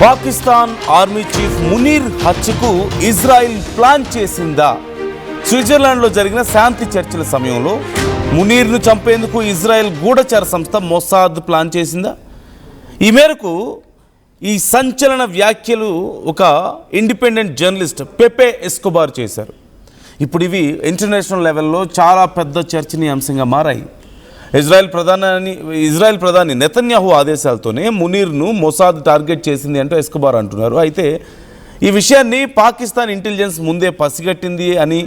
Pakistan army chief Munir హత్యకు Israel plan చేసిందా? స్విట్జర్లాండ్లో జరిగిన శాంతి చర్చల సమయంలో మునీర్ను చంపేందుకు ఇజ్రాయెల్ గూఢచార సంస్థ మొసాద్ ప్లాన్ చేసిందా? ఈ మేరకు ఈ సంచలన వ్యాఖ్యలు ఒక ఇండిపెండెంట్ జర్నలిస్ట్ పెపే ఎస్కోబార్ చేశారు. ఇప్పుడు ఇవి ఇంటర్నేషనల్ లెవెల్లో చాలా పెద్ద చర్చనీయాంశంగా మారాయి. ఇజ్రాయెల్ ప్రధాని నెతన్యాహు ఆదేశాలతోనే మునీర్ను మొసాద్ టార్గెట్ చేసింది అంటూ ఎస్కోబార్ అంటున్నారు. అయితే ఈ విషయాన్ని పాకిస్తాన్ ఇంటెలిజెన్స్ ముందే పసిగట్టింది అని,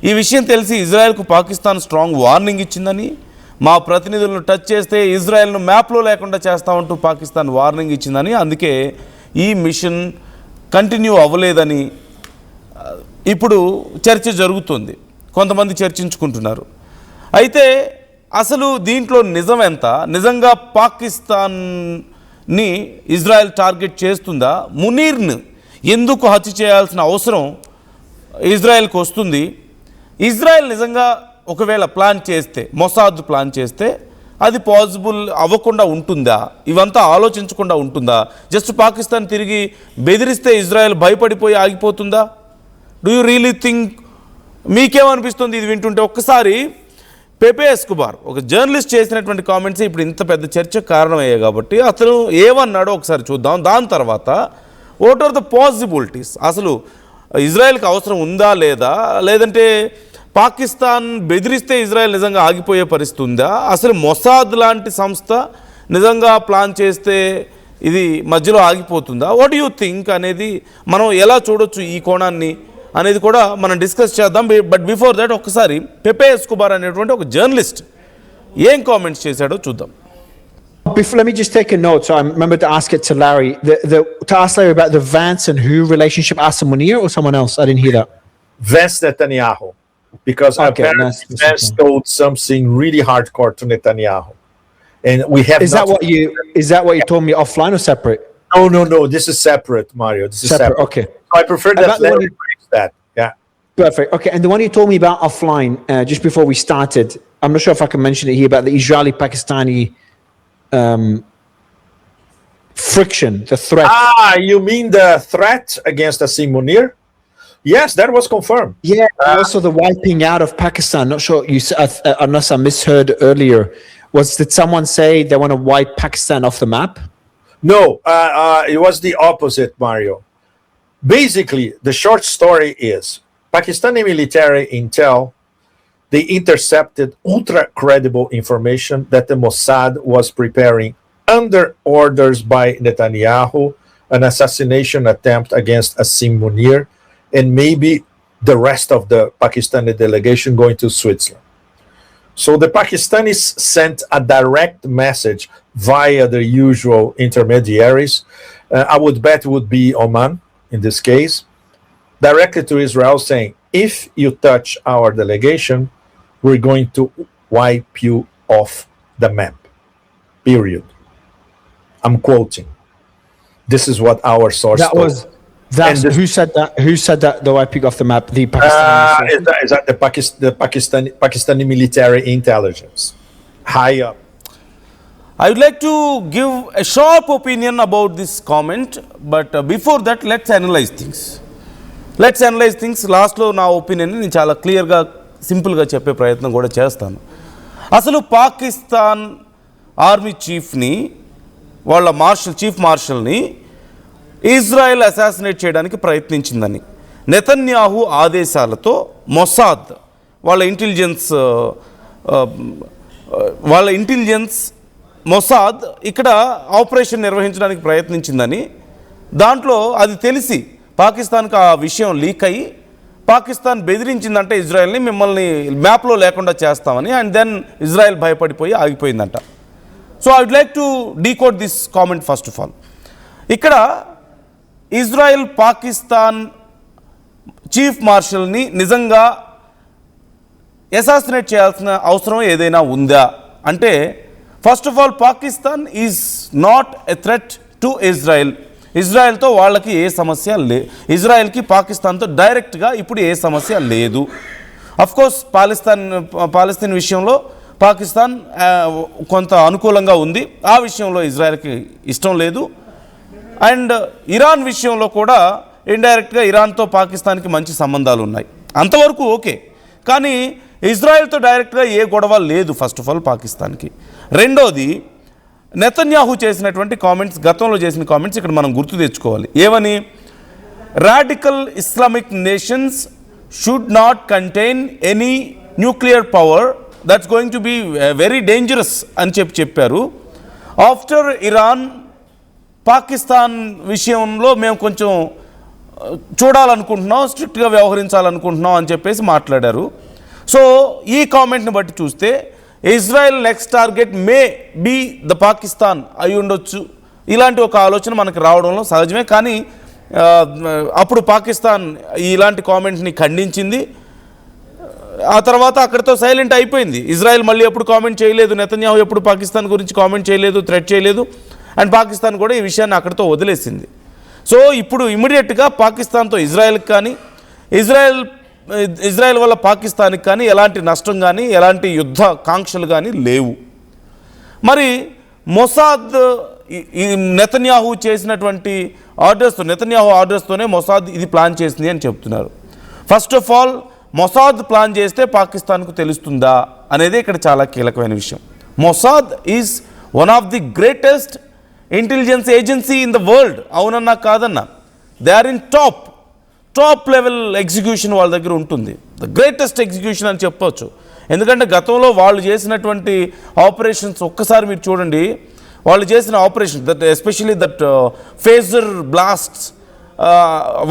ఈ విషయం తెలిసి ఇజ్రాయెల్కు పాకిస్తాన్ స్ట్రాంగ్ వార్నింగ్ ఇచ్చిందని, మా ప్రతినిధులను టచ్ చేస్తే ఇజ్రాయెల్ను మ్యాప్లో లేకుండా చేస్తామంటూ పాకిస్తాన్ వార్నింగ్ ఇచ్చిందని, అందుకే ఈ మిషన్ కంటిన్యూ అవ్వలేదని ఇప్పుడు చర్చ జరుగుతుంది. కొంతమంది చర్చించుకుంటున్నారు. అయితే అసలు దీంట్లో నిజం ఎంత? నిజంగా పాకిస్తాన్ని ఇజ్రాయెల్ టార్గెట్ చేస్తుందా? మునీర్ను ఎందుకు హత్య చేయాల్సిన అవసరం ఇజ్రాయెల్కి వస్తుంది? ఇజ్రాయెల్ నిజంగా ఒకవేళ ప్లాన్ చేస్తే, మొసాద్ ప్లాన్ చేస్తే అది పాసిబుల్ అవ్వకుండా ఉంటుందా? ఇవంతా ఆలోచించకుండా ఉంటుందా? జస్ట్ పాకిస్తాన్ తిరిగి బెదిరిస్తే ఇజ్రాయెల్ భయపడిపోయి ఆగిపోతుందా? Do you really think? మీకేమనిపిస్తుంది ఇది వింటుంటే? ఒక్కసారి పెపే ఎస్కోబార్ ఒక జర్నలిస్ట్ చేసినటువంటి కామెంట్స్ ఇప్పుడు ఇంత పెద్ద చర్చకు కారణమయ్యాయి కాబట్టి అతను ఏమన్నాడో ఒకసారి చూద్దాం. దాని తర్వాత వాట్ ఆర్ ద పాసిబిలిటీస్? అసలు ఇజ్రాయెల్కి అవసరం ఉందా లేదా, లేదంటే పాకిస్తాన్ బెదిరిస్తే ఇజ్రాయెల్ నిజంగా ఆగిపోయే పరిస్థితి ఉందా? అసలు మొసాద్ లాంటి సంస్థ నిజంగా ప్లాన్ చేస్తే ఇది మధ్యలో ఆగిపోతుందా? వాట్ యూ థింక్ అనేది మనం ఎలా చూడొచ్చు ఈ కోణాన్ని అనేది కూడా మనం డిస్కస్ చేద్దాం. బట్ బిఫోర్ దట్ ఒక్కసారి పెపే ఎస్కోబార్ అనేటువంటి ఒక జర్నలిస్ట్ ఏం కామెంట్స్ చేశాడో చూద్దాం. Let me just take a note. So I remember to ask it to Larry. To ask Larry about the Vance and who relationship, Asa Munir or someone else? I didn't hear that. Vance Netanyahu. Because apparently Vance told something really hardcore to Netanyahu. And we have Is that what you told me offline or separate? No. This is separate, Mario. This is separate. Okay. So I prefer that Larry breaks that. Yeah. Perfect. Okay. And the one you told me about offline, just before we started, I'm not sure if I can mention it here, about the Israeli-Pakistani friction, the threat. You mean the threat against Asim Munir? Yes, that was confirmed. Yeah, also the wiping out of Pakistan. Not sure you, unless I misheard earlier. Did someone say they want to wipe Pakistan off the map? No, it was the opposite, Mario. Basically, the short story is Pakistani military intel, they intercepted ultra credible information that the Mossad was preparing under orders by Netanyahu an assassination attempt against Asim Munir and maybe the rest of the Pakistani delegation going to Switzerland. So the Pakistanis sent a direct message via the usual intermediaries. I would bet it would be Oman in this case, directly to Israel saying, if you touch our delegation, we're going to wipe you off the map. Period. I'm quoting. This is what our source told. Who said that? Who said that the wiping off the map? The Pakistani. Is that the Pakistani military intelligence high up? I would like to give a sharp opinion about this comment, but before that, let's analyze things. లాస్ట్లో నా opinion నేను చాలా క్లియర్గా, సింపుల్గా చెప్పే ప్రయత్నం కూడా చేస్తాను. అసలు పాకిస్తాన్ ఆర్మీ చీఫ్ని, వాళ్ళ చీఫ్ మార్షల్ని ఇజ్రాయెల్ అసాసినేట్ చేయడానికి ప్రయత్నించిందని నెతన్యాహు ఆదేశాలతో మొసాద్ వాళ్ళ ఇంటెలిజెన్స్ మొసాద్ ఇక్కడ ఆపరేషన్ నిర్వహించడానికి ప్రయత్నించిందని, దాంట్లో అది తెలిసి పాకిస్తాన్కి ఆ విషయం లీక్ అయ్యి పాకిస్తాన్ బెదిరించిందంటే ఇజ్రాయెల్ని, మిమ్మల్ని మ్యాప్లో లేకుండా చేస్తామని, అండ్ దెన్ ఇజ్రాయెల్ భయపడిపోయి ఆగిపోయిందంట. So I would like to decode this comment first of all. ఇక్కడ ఇజ్రాయెల్ పాకిస్తాన్ చీఫ్ మార్షల్ని నిజంగా అసాసినేట్ చేయాల్సిన అవసరం ఏదైనా ఉందా అంటే, first of all Pakistan is not a threat to Israel. ఇజ్రాయెల్తో వాళ్ళకి ఏ సమస్య ఇజ్రాయెల్కి పాకిస్తాన్తో డైరెక్ట్గా ఇప్పుడు ఏ సమస్య లేదు. అఫ్కోర్స్ పాలస్తీన్ విషయంలో పాకిస్తాన్ కొంత అనుకూలంగా ఉంది, ఆ విషయంలో ఇజ్రాయెల్కి ఇష్టం లేదు. అండ్ ఇరాన్ విషయంలో కూడా ఇండైరెక్ట్గా ఇరాన్తో పాకిస్తాన్కి మంచి సంబంధాలు ఉన్నాయి, అంతవరకు ఓకే. కానీ ఇజ్రాయెల్తో డైరెక్ట్గా ఏ గొడవ లేదు ఫస్ట్ ఆఫ్ ఆల్ పాకిస్తాన్కి. రెండోది, నెతన్యాహు చేసినటువంటి కామెంట్స్, గతంలో చేసిన కామెంట్స్ ఇక్కడ మనం గుర్తు తెచ్చుకోవాలి. ఏమని? Radical Islamic nations should not contain any nuclear power, that's going to be very dangerous అని చెప్పారు. ఆఫ్టర్ ఇరాన్, పాకిస్తాన్ విషయంలో మేము కొంచెం చూడాలనుకుంటున్నాం, స్ట్రిక్ట్గా వ్యవహరించాలనుకుంటున్నాం అని చెప్పేసి మాట్లాడారు. సో ఈ కామెంట్ని బట్టి చూస్తే Israel next target may be the Pakistan అయి ఉండొచ్చు, ఇలాంటి ఒక ఆలోచన మనకు రావడంలో సహజమే. కానీ అప్పుడు పాకిస్తాన్ ఇలాంటి కామెంట్ని ఖండించింది. ఆ తర్వాత అక్కడితో సైలెంట్ అయిపోయింది. ఇజ్రాయెల్ మళ్ళీ ఎప్పుడు కామెంట్ చేయలేదు, నెతన్యాహు ఎప్పుడు పాకిస్తాన్ గురించి కామెంట్ చేయలేదు, థ్రెట్ చేయలేదు. అండ్ పాకిస్తాన్ కూడా ఈ విషయాన్ని అక్కడితో వదిలేసింది. సో ఇప్పుడు ఇమ్మీడియట్గా పాకిస్తాన్తో ఇజ్రాయెల్కి కానీ, ఇజ్రాయెల్ వల్ల పాకిస్తాన్కి కానీ ఎలాంటి నష్టం కానీ ఎలాంటి యుద్ధ కాంక్షలు కానీ లేవు. మరి మొసాద్ నెతన్యాహు చేసినటువంటి నెతన్యాహు ఆర్డర్స్తోనే మొసాద్ ఇది ప్లాన్ చేసింది అని చెప్తున్నారు. First of all, Mossad plan చేస్తే పాకిస్తాన్కు తెలుస్తుందా అనేది ఇక్కడ చాలా కీలకమైన విషయం. Mossad is one of the greatest intelligence agency in the world. అవునన్నా కాదన్నా, they are in top level execution వాళ్ళ దగ్గర ఉంటుంది. ద గ్రేటెస్ట్ ఎగ్జిక్యూషన్ అని చెప్పవచ్చు. ఎందుకంటే గతంలో వాళ్ళు చేసినటువంటి ఆపరేషన్స్ ఒక్కసారి మీరు చూడండి. వాళ్ళు చేసిన operation that especially that phasor blasts,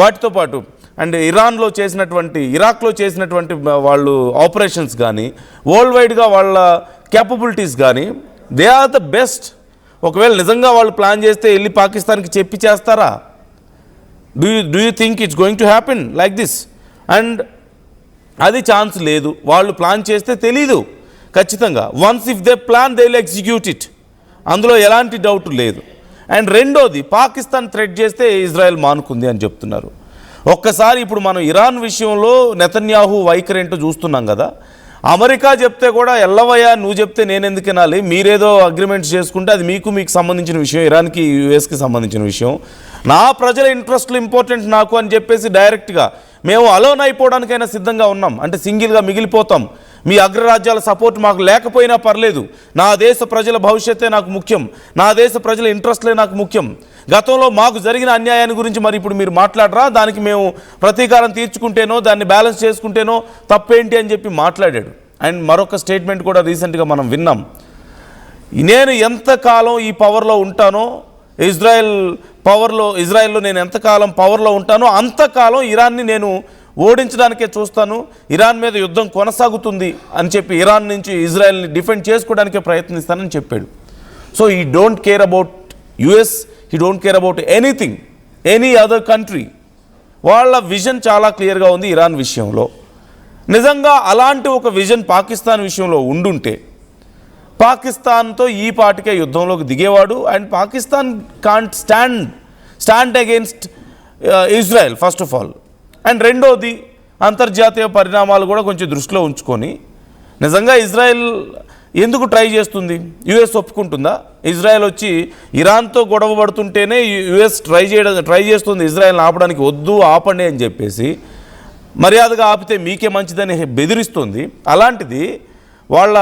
వాటితో పాటు అండ్ ఇరాక్లో చేసినటువంటి వాళ్ళు ఆపరేషన్స్ కానీ, వరల్డ్ వైడ్గా వాళ్ళ క్యాపబిలిటీస్ కానీ, దే ఆర్ ద బెస్ట్. ఒకవేళ నిజంగా వాళ్ళు ప్లాన్ చేస్తే వెళ్ళి పాకిస్తాన్కి చెప్పి చేస్తారా? Do you think it's going to happen like this? And అది ఛాన్స్ లేదు. వాళ్ళు ప్లాన్ చేస్తే తెలీదు ఖచ్చితంగా. Once if they plan they will execute it, అందులో ఎలాంటి డౌట్ లేదు. అండ్ రెండోది, పాకిస్తాన్ థ్రెట్ చేస్తే ఇజ్రాయెల్ మానుకుంది అని చెప్తున్నారు. ఒక్కసారి ఇప్పుడు మనం ఇరాన్ విషయంలో నెతన్యాహు వైఖరి ఏంటో చూస్తున్నాం కదా. అమెరికా చెప్తే కూడా ఎల్లవయ్యా నువ్వు చెప్తే నేను ఎందుకు వినాలి, మీరేదో అగ్రిమెంట్స్ చేసుకుంటే అది మీకు సంబంధించిన విషయం, ఇరాన్కి యుఎస్కి సంబంధించిన విషయం, నా ప్రజల ఇంట్రెస్ట్లు ఇంపార్టెంట్ నాకు అని చెప్పేసి డైరెక్ట్గా మేము అలోన్ అయిపోవడానికైనా సిద్ధంగా ఉన్నాం, అంటే సింగిల్గా మిగిలిపోతాం, మీ అగ్రరాజ్యాల సపోర్ట్ మాకు లేకపోయినా పర్లేదు, నా దేశ ప్రజల భవిష్యత్తే నాకు ముఖ్యం, నా దేశ ప్రజల ఇంట్రెస్ట్లే నాకు ముఖ్యం, గతంలో మాకు జరిగిన అన్యాయాన్ని గురించి మరి ఇప్పుడు మీరు మాట్లాడరా, దానికి మేము ప్రతీకారం తీర్చుకుంటేనో దాన్ని బ్యాలెన్స్ చేసుకుంటేనో తప్పేంటి అని చెప్పి మాట్లాడాడు. అండ్ మరొక స్టేట్మెంట్ కూడా రీసెంట్గా మనం విన్నాం, నేను ఎంతకాలం ఈ పవర్లో ఉంటానో, ఇజ్రాయెల్లో నేను ఎంతకాలం పవర్లో ఉంటానో అంతకాలం ఇరాన్ని నేను ఓడించడానికే చూస్తాను, ఇరాన్ మీద యుద్ధం కొనసాగుతుంది అని చెప్పి ఇరాన్ నుంచి ఇజ్రాయెల్ని డిఫెండ్ చేసుకోవడానికే ప్రయత్నిస్తానని చెప్పాడు. సో ఈ don't care about US, he don't care about anything, any other country. వాళ్ళ విజన్ చాలా క్లియర్గా ఉంది ఇరాన్ విషయంలో. నిజంగా అలాంటి ఒక విజన్ పాకిస్తాన్ విషయంలో ఉండుంటే పాకిస్తాన్తో ఈ పాటికే యుద్ధంలోకి దిగేవాడు. And Pakistan can't stand against Israel first of all. And రెండోది, అంతర్జాతీయ పరిణామాలు కూడా కొంచెం దృష్టిలో ఉంచుకొని నిజంగా ఇజ్రాయెల్ ఎందుకు ట్రై చేస్తుంది, యుఎస్ ఒప్పుకుంటుందా? ఇజ్రాయెల్ వచ్చి ఇరాన్తో గొడవ పడుతుంటేనే యుఎస్ ట్రై చేస్తుంది ఇజ్రాయెల్ని ఆపడానికి, వద్దు ఆపండి అని చెప్పేసి, మర్యాదగా ఆపితే మీకే మంచిదని బెదిరిస్తుంది. అలాంటిది వాళ్ళ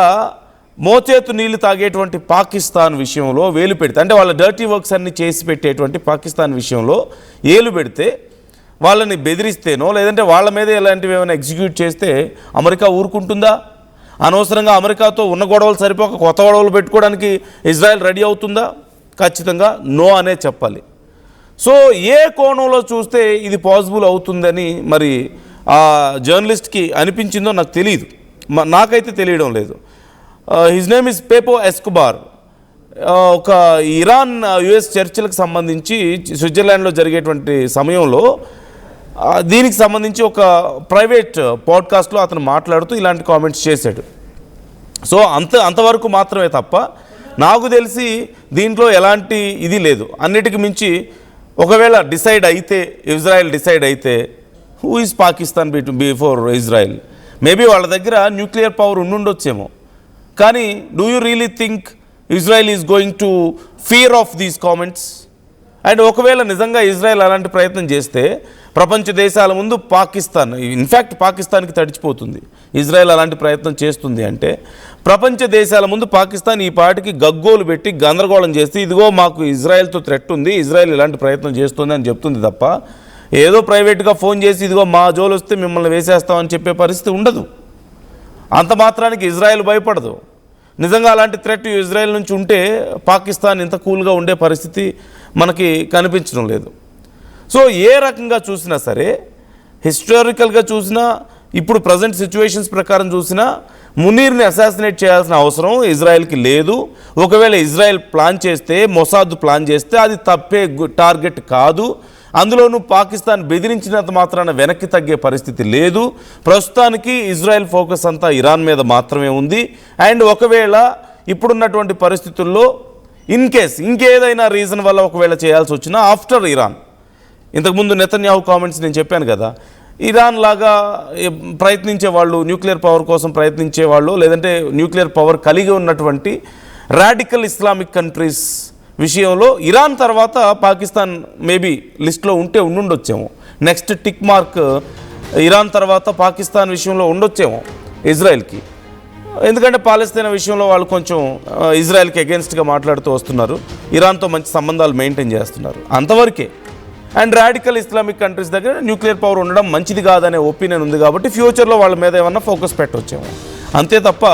మోచేతు నీళ్లు తాగేటువంటి పాకిస్తాన్ విషయంలో వేలు పెడితే, అంటే వాళ్ళ డర్టీ వర్క్స్ అన్ని చేసి పెట్టేటువంటి పాకిస్తాన్ విషయంలో ఏలు పెడితే, వాళ్ళని బెదిరిస్తేనో లేదంటే వాళ్ళ మీద ఇలాంటివి ఏమైనా ఎగ్జిక్యూట్ చేస్తే అమెరికా ఊరుకుంటుందా? అనవసరంగా అమెరికాతో ఉన్న గొడవలు సరిపోక కొత్త గొడవలు పెట్టుకోవడానికి ఇజ్రాయెల్ రెడీ అవుతుందా? ఖచ్చితంగా నో అనే చెప్పాలి. సో ఏ కోణంలో చూస్తే ఇది పాసిబుల్ అవుతుందని మరి ఆ జర్నలిస్ట్కి అనిపించిందో నాకు తెలియదు, నాకైతే తెలియడం లేదు. His name is Pepe Escobar. ఒక ఇరాన్ యుఎస్ చర్చలకు సంబంధించి స్విట్జర్లాండ్లో జరిగేటువంటి సమయంలో దీనికి సంబంధించి ఒక ప్రైవేట్ పాడ్కాస్ట్లో అతను మాట్లాడుతూ ఇలాంటి కామెంట్స్ చేశాడు. సో అంతవరకు మాత్రమే తప్ప నాకు తెలిసి దీంట్లో ఎలాంటి ఇది లేదు. అన్నిటికి మించి ఒకవేళ ఇజ్రాయెల్ డిసైడ్ అయితే who is Pakistan before Israel? Maybe వాళ్ళ దగ్గర న్యూక్లియర్ పవర్ ఉండుండొచ్చేమో, కానీ do you really think Israel is going to fear of these comments? And ఒకవేళ నిజంగా ఇజ్రాయెల్ అలాంటి ప్రయత్నం చేస్తే ప్రపంచ దేశాల ముందు పాకిస్తాన్, ఇన్ఫ్యాక్ట్ పాకిస్తాన్కి తడిచిపోతుంది. ఇజ్రాయెల్ అలాంటి ప్రయత్నం చేస్తుంది అంటే ప్రపంచ దేశాల ముందు పాకిస్తాన్ ఈ పాటికి గగ్గోలు పెట్టి గందరగోళం చేసి ఇదిగో మాకు ఇజ్రాయెల్తో థ్రెట్ ఉంది, ఇజ్రాయెల్ ఇలాంటి ప్రయత్నం చేస్తుంది అని చెప్తుంది తప్ప ఏదో ప్రైవేట్గా ఫోన్ చేసి ఇదిగో మా జోలు వస్తే మిమ్మల్ని వేసేస్తామని చెప్పే పరిస్థితి ఉండదు. అంత మాత్రానికి ఇజ్రాయెల్ భయపడదు. నిజంగా అలాంటి థ్రెట్ ఇజ్రాయెల్ నుంచి ఉంటే పాకిస్తాన్ ఇంత కూల్గా ఉండే పరిస్థితి మనకి కనిపించడం లేదు. సో ఏ రకంగా చూసినా సరే, హిస్టారికల్గా చూసినా, ఇప్పుడు ప్రజెంట్ సిచ్యువేషన్స్ ప్రకారం చూసినా మునీర్ని అసాసినేట్ చేయాల్సిన అవసరం ఇజ్రాయెల్కి లేదు. ఒకవేళ ఇజ్రాయెల్ ప్లాన్ చేస్తే, మొసాద్ ప్లాన్ చేస్తే అది తప్పే టార్గెట్ కాదు. అందులోనూ పాకిస్తాన్ బెదిరించినంత మాత్రాన వెనక్కి తగ్గే పరిస్థితి లేదు. ప్రస్తుతానికి ఇజ్రాయెల్ ఫోకస్ అంతా ఇరాన్ మీద మాత్రమే ఉంది. అండ్ ఒకవేళ ఇప్పుడున్నటువంటి పరిస్థితుల్లో ఇన్ కేస్ ఇంకేదైనా రీజన్ వల్ల ఒకవేళ చేయాల్సి వచ్చినా ఆఫ్టర్ ఇరాన్, ఇంతకుముందు నెతన్యాహు కామెంట్స్ నేను చెప్పాను కదా, ఇరాన్ లాగా ప్రయత్నించే వాళ్ళు, న్యూక్లియర్ పవర్ కోసం ప్రయత్నించే వాళ్ళు, లేదంటే న్యూక్లియర్ పవర్ కలిగి ఉన్నటువంటి రాడికల్ ఇస్లామిక్ కంట్రీస్ విషయంలో ఇరాన్ తర్వాత పాకిస్తాన్ మేబీ లిస్ట్లో ఉండుండొచ్చేమో. నెక్స్ట్ టిక్ మార్క్ ఇరాన్ తర్వాత పాకిస్తాన్ విషయంలో ఉండొచ్చేమో ఇజ్రాయెల్కి. ఎందుకంటే పాలస్తీనా విషయంలో వాళ్ళు కొంచెం ఇజ్రాయెల్కి అగెన్స్ట్గా మాట్లాడుతూ వస్తున్నారు, ఇరాన్తో మంచి సంబంధాలు మెయింటైన్ చేస్తున్నారు, అంతవరకే. అండ్ రాడికల్ ఇస్లామిక్ కంట్రీస్ దగ్గర న్యూక్లియర్ పవర్ ఉండడం మంచిది కాదనే ఒపీనియన్ ఉంది కాబట్టి ఫ్యూచర్లో వాళ్ళ మీద ఏమన్నా ఫోకస్ పెట్టవచ్చేమో. అంతే తప్ప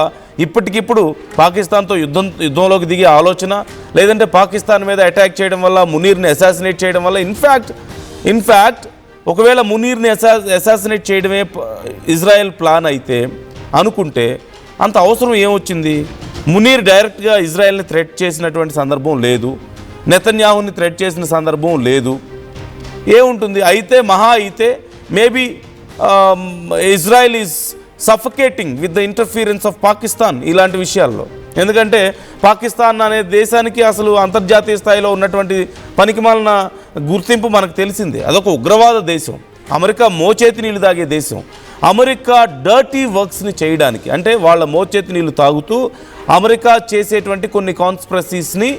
ఇప్పటికిప్పుడు పాకిస్తాన్తో యుద్ధంలోకి దిగే ఆలోచన, లేదంటే పాకిస్తాన్ మీద అటాక్ చేయడం వల్ల, మునీర్ని అసాసినేట్ చేయడం వల్ల, ఇన్ఫ్యాక్ట్ ఒకవేళ మునీర్ని అసాసినేట్ చేయడమే ఇజ్రాయెల్ ప్లాన్ అయితే అనుకుంటే అంత అవసరం ఏమొచ్చింది? మునీర్ డైరెక్ట్గా ఇజ్రాయెల్ని థ్రెట్ చేసినటువంటి సందర్భం లేదు, నెతన్యాహుని థ్రెట్ చేసిన సందర్భం లేదు. ఏముంటుంది? అయితే maybe Israel is suffocating with the interference of Pakistan ఇలాంటి విషయాల్లో. ఎందుకంటే పాకిస్తాన్ అనే దేశానికి అసలు అంతర్జాతీయ స్థాయిలో ఉన్నటువంటి పనికిమాలిన గుర్తింపు మనకు తెలిసిందే. అదొక ఉగ్రవాద దేశం, అమెరికా మోచేతి నీళ్ళు తాగే దేశం. అమెరికా డర్టీ వర్క్స్ని చేయడానికి, అంటే వాళ్ళ మోచేతి నీళ్ళు తాగుతూ అమెరికా చేసేటువంటి కొన్ని కాన్స్పిరసీస్ని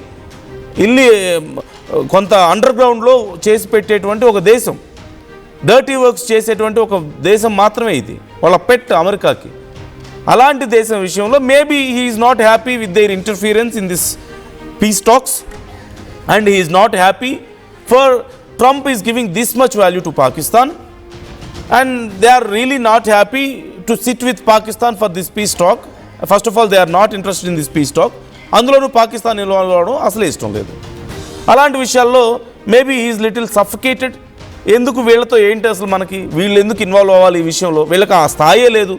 కొంత అండర్ గ్రౌండ్లో చేసి పెట్టేటువంటి ఒక దేశం, డర్టీ వర్క్స్ చేసేటువంటి ఒక దేశం మాత్రమే ఇది, వాళ్ళ పెట్ అమెరికాకి. అలాంటి దేశం విషయంలో maybe he is not happy with their interference in this peace talks and he is not happy for Trump is giving this much value to Pakistan and they are really not happy to sit with Pakistan for this peace talk. First of all they are not interested in this peace talk. అందులోనూ Pakistan involve అవ్వడం అసలు ఇష్టం లేదు. అలాంటి విషయాల్లో maybe he is little suffocated. ఎందుకు వీళ్ళతో ఏంటి అసలు మనకి, వీళ్ళు ఎందుకు ఇన్వాల్వ్ అవ్వాలి ఈ విషయంలో, వీళ్ళకి ఆ స్థాయే లేదు,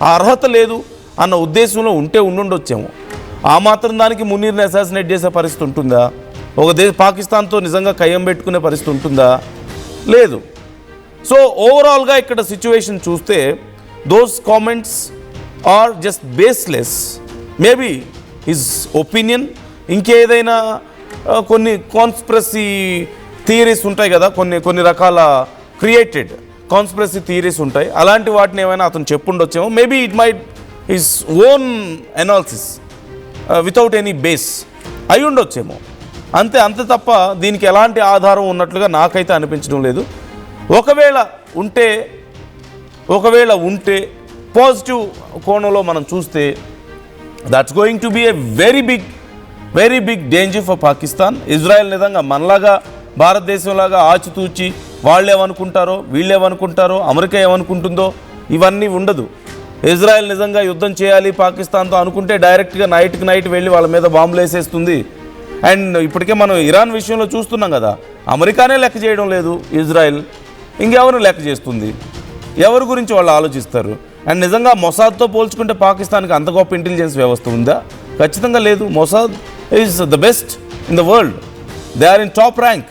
ఆ అర్హత లేదు అన్న ఉద్దేశంలో ఉండుండొచ్చేమో. ఆ మాత్రం దానికి మునీర్ని అసాసినేట్ చేసే పరిస్థితి ఉంటుందా? పాకిస్తాన్తో నిజంగా కయ్యం పెట్టుకునే పరిస్థితి ఉంటుందా? లేదు. సో ఓవరాల్గా ఇక్కడ సిచ్యువేషన్ చూస్తే those comments are just baseless. Maybe his opinion, ఇంకేదైనా కొన్ని కాన్స్పిరసీ థియరీస్ ఉంటాయి కదా, కొన్ని రకాల క్రియేటెడ్ కాన్స్పిరసీ థియరీస్ ఉంటాయి, అలాంటి వాటిని ఏమైనా అతను చెప్పుండొచ్చేమో. Maybe it might his own analysis without any base అయి ఉండొచ్చేమో. అంతే తప్ప దీనికి ఎలాంటి ఆధారం ఉన్నట్లుగా నాకైతే అనిపించడం లేదు. ఒకవేళ ఉంటే పాజిటివ్ కోణంలో మనం చూస్తే that's going to be a very big danger for Pakistan. Israel నిజంగా మనలాగా భారతదేశంలాగా ఆచితూచి వాళ్ళేమనుకుంటారో వీళ్ళేమనుకుంటారో అమెరికా ఏమనుకుంటుందో ఇవన్నీ ఉండదు. ఇజ్రాయెల్ నిజంగా యుద్ధం చేయాలి పాకిస్తాన్తో అనుకుంటే డైరెక్ట్గా నైట్కి నైట్ వెళ్ళి వాళ్ళ మీద బాంబులు వేసేస్తుంది. అండ్ ఇప్పటికే మనం ఇరాన్ విషయంలో చూస్తున్నాం కదా, అమెరికానే లెక్క చేయడం లేదు ఇజ్రాయెల్, ఇంకెవరు లెక్క చేస్తుంది? ఎవరి గురించి వాళ్ళు ఆలోచిస్తారు? అండ్ నిజంగా మొసాద్తో పోల్చుకుంటే పాకిస్తాన్కి అంత గొప్ప ఇంటెలిజెన్స్ వ్యవస్థ ఉందా? ఖచ్చితంగా లేదు. Mossad is the best in the world, they are in top rank.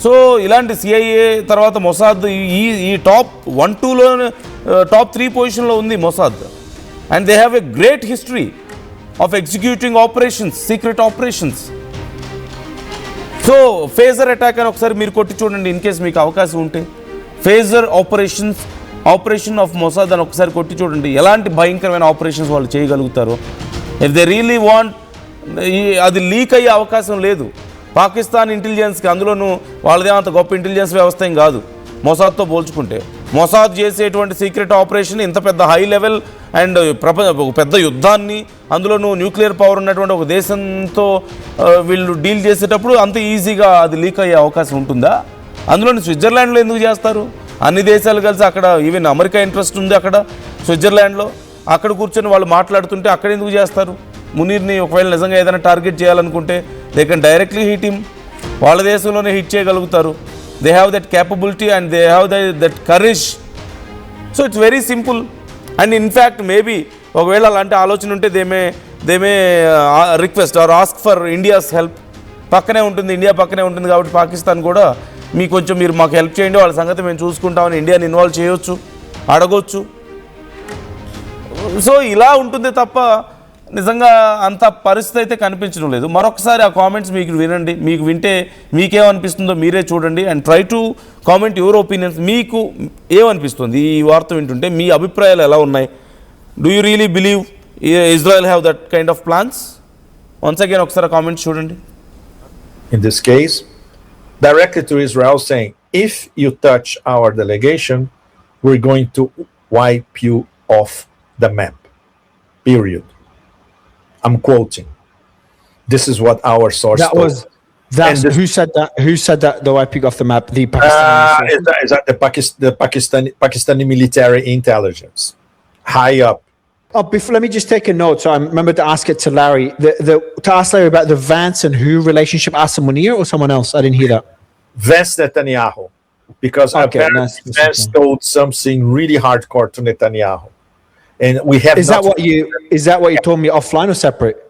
So ఇలాంటి సిఐఏ తర్వాత మొసాద్ ఈ టాప్ 1-2లో టాప్ 3 పొజిషన్లో ఉంది Mossad. And they have a great history of executing operations, secret operations. So pager attack అని ఒకసారి మీరు కొట్టి చూడండి, ఇన్ కేస్ మీకు అవకాశం ఉంటే. ఫేజర్ ఆపరేషన్ ఆఫ్ మొసాద్ అని ఒకసారి కొట్టి చూడండి, ఎలాంటి భయంకరమైన ఆపరేషన్స్ వాళ్ళు చేయగలుగుతారో. ఇఫ్ దే రియలీ వాంట్, అది లీక్ అయ్యే అవకాశం లేదు. పాకిస్తాన్ ఇంటెలిజెన్స్కి, అందులోనూ వాళ్ళదేమంత గొప్ప ఇంటెలిజెన్స్ వ్యవస్థ ఏం కాదు మొసాద్తో పోల్చుకుంటే. మొసాద్ చేసేటువంటి సీక్రెట్ ఆపరేషన్ ఇంత పెద్ద హై లెవెల్ అండ్ ఒక పెద్ద యుద్ధాన్ని, అందులోనూ న్యూక్లియర్ పవర్ ఉన్నటువంటి ఒక దేశంతో వీళ్ళు డీల్ చేసేటప్పుడు అంత ఈజీగా అది లీక్ అయ్యే అవకాశం ఉంటుందా? అందులోని స్విట్జర్లాండ్లో ఎందుకు చేస్తారు? అన్ని దేశాలు కలిసి అక్కడ, ఈవెన్ అమెరికా ఇంట్రెస్ట్ ఉంది అక్కడ స్విట్జర్లాండ్లో, అక్కడ కూర్చొని వాళ్ళు మాట్లాడుతుంటే అక్కడ ఎందుకు చేస్తారు? మునీర్ని ఒకవేళ నిజంగా ఏదైనా టార్గెట్ చేయాలనుకుంటే they can directly hit him. వాళ్ళ దేశంలోనే హిట్ చేయగలుగుతారు. They have that capability and they have that courage. So it's very simple. And in fact maybe ఒకవేళ అలాంటి ఆలోచన ఉంటే they may request or ask for India's help. పక్కనే ఉంటుంది, ఇండియా పక్కనే ఉంటుంది కాబట్టి పాకిస్తాన్ కూడా మీరు మాకు హెల్ప్ చేయండి, వాళ్ళ సంగతి మేము చూసుకుంటామని ఇండియాని ఇన్వాల్వ్ చేయొచ్చు, అడగొచ్చు. సో ఇలా ఉంటుంది తప్ప నిజంగా అంత పరిస్థితి అయితే కనిపించడం లేదు. మరొకసారి ఆ కామెంట్స్ మీకు వినండి, మీకు వింటే మీకేమనిపిస్తుందో మీరే చూడండి and try to comment your opinions. మీకు ఏమనిపిస్తుంది ఈ వార్త వింటుంటే? మీ అభిప్రాయాలు ఎలా ఉన్నాయి? Do you really believe Israel have that kind of plans? Once again ఒకసారి కామెంట్స్ చూడండి. In this case, directly to Israel saying, if you touch our delegation, we're going to wipe you off the map. Period. I'm quoting. This is what our source told. Who said that? Who said that the wiping off the map? The Pakistani. Is that the Pakistani military intelligence high up? Oh, let me just take a note. So I remember to ask it to Larry. To ask Larry about the Vance and who relationship, Asa Munir or someone else? I didn't hear that. Vance Netanyahu, because apparently Vance told something really hardcore to Netanyahu, and we have. Is that what you told me offline or separate?